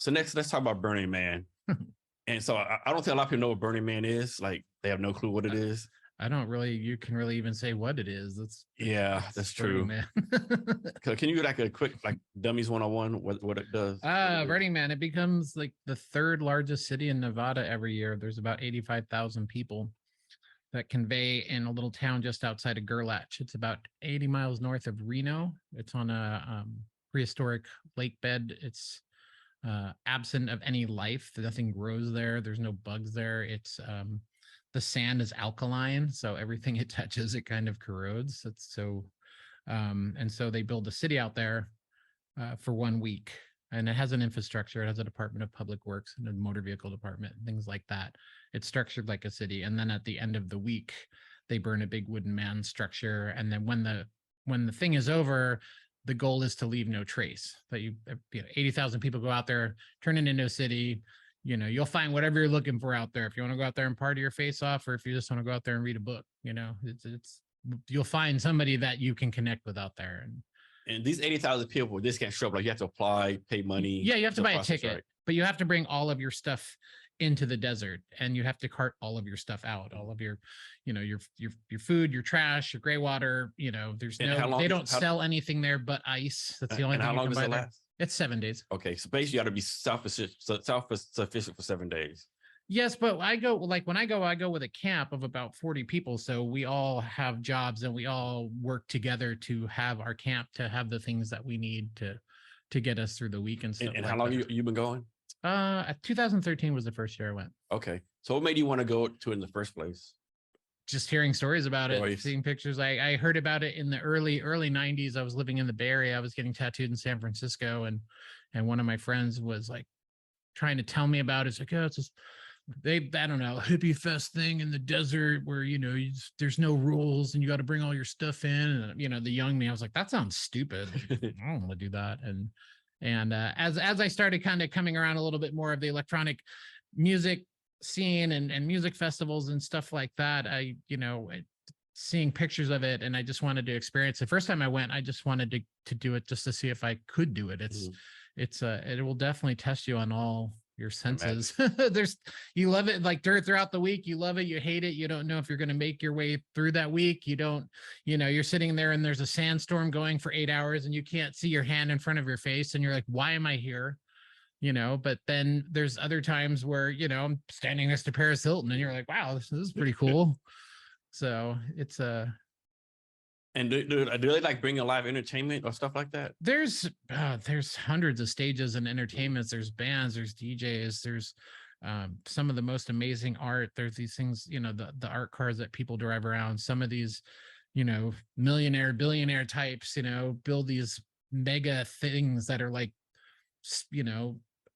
So next, let's talk about Burning Man. And so I don't think a lot of people know what Burning Man is. Like they have no clue what it is. I don't really, you can really even say what it is. That's true. Man. Can you do like a quick, like dummies 101, what it does? Burning Man, it becomes like the third largest city in Nevada every year. There's about 85,000 people that convey in a little town just outside of Gerlach. It's about 80 miles north of Reno. It's on a prehistoric lake bed. It's absent of any life. Nothing grows there. There's no bugs there. It's the sand is alkaline, so everything it touches, it kind of corrodes. It's so, and so they build a city out there for 1 week, and it has an infrastructure. It has a Department of Public Works and a motor vehicle department, things like that. It's structured like a city, and then at the end of the week, they burn a big wooden man structure, and then when the thing is over, the goal is to leave no trace. That 80,000 people go out there, turn it into a city. You'll find whatever you're looking for out there. If you want to go out there and party your face off, or if you just want to go out there and read a book, you'll find somebody that you can connect with out there. And these 80,000 people, this can't show up. Like you have to apply, pay money. Yeah, you have to buy a ticket, right? But you have to bring all of your stuff into the desert, and you have to cart all of your stuff out, all of your food, your trash, your gray water. There's they don't sell anything there but ice. That's the only thing. How long does it last? It's 7 days. Okay, so basically you got to be self-sufficient for 7 days. Yes, but when I go with a camp of about 40 people. So we all have jobs and we all work together to have our camp, to have the things that we need to get us through the week and stuff. And how long you been going? 2013 was the first year I went. Okay. So what made you want to go to it in the first place? Just hearing stories about it, seeing pictures. I heard about it in the early 90s. I was living in the Bay Area. I was getting tattooed in San Francisco, and one of my friends was like trying to tell me about it. It's like, oh, it's just I don't know, hippie fest thing in the desert where there's no rules and you got to bring all your stuff in. And the young me, I was like, that sounds stupid. I don't want to do that. And as I started kind of coming around a little bit more of the electronic music scene and music festivals and stuff like that, seeing pictures of it, and I just wanted to experience it. First time I went, I just wanted to do it just to see if I could do it. It will definitely test you on all your senses. You love it, like throughout the week, you love it, you hate it, you don't know if you're going to make your way through that week. You're sitting there and there's a sandstorm going for 8 hours and you can't see your hand in front of your face and you're like, why am I here? But then there's other times where I'm standing next to Paris Hilton and you're like, wow, this is pretty cool. So it's And do they like bring a live entertainment or stuff like that? There's hundreds of stages and entertainments. There's bands, there's DJs, there's some of the most amazing art. There's these things, the art cars that people drive around. Some of these, millionaire, billionaire types, build these mega things that are like,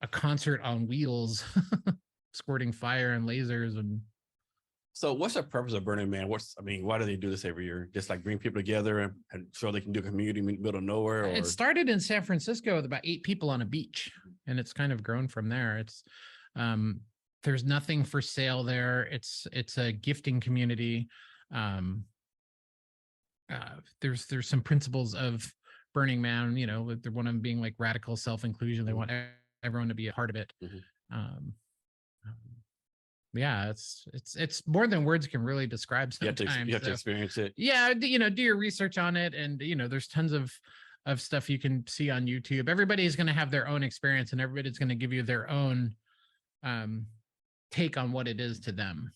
a concert on wheels, squirting fire and lasers. And so what's the purpose of Burning Man? Why do they do this every year? Just like bring people together and show they can do a community middle of nowhere? Or? It started in San Francisco with about 8 people on a beach, and it's kind of grown from there. It's there's nothing for sale there. It's a gifting community. There's some principles of Burning Man, one of them being like radical self-inclusion. They want everyone to be a part of it. Mm-hmm. Yeah, it's more than words can really describe sometimes. You have to experience it. Yeah, do your research on it, and there's tons of stuff you can see on YouTube. Everybody's going to have their own experience, and everybody's going to give you their own take on what it is to them.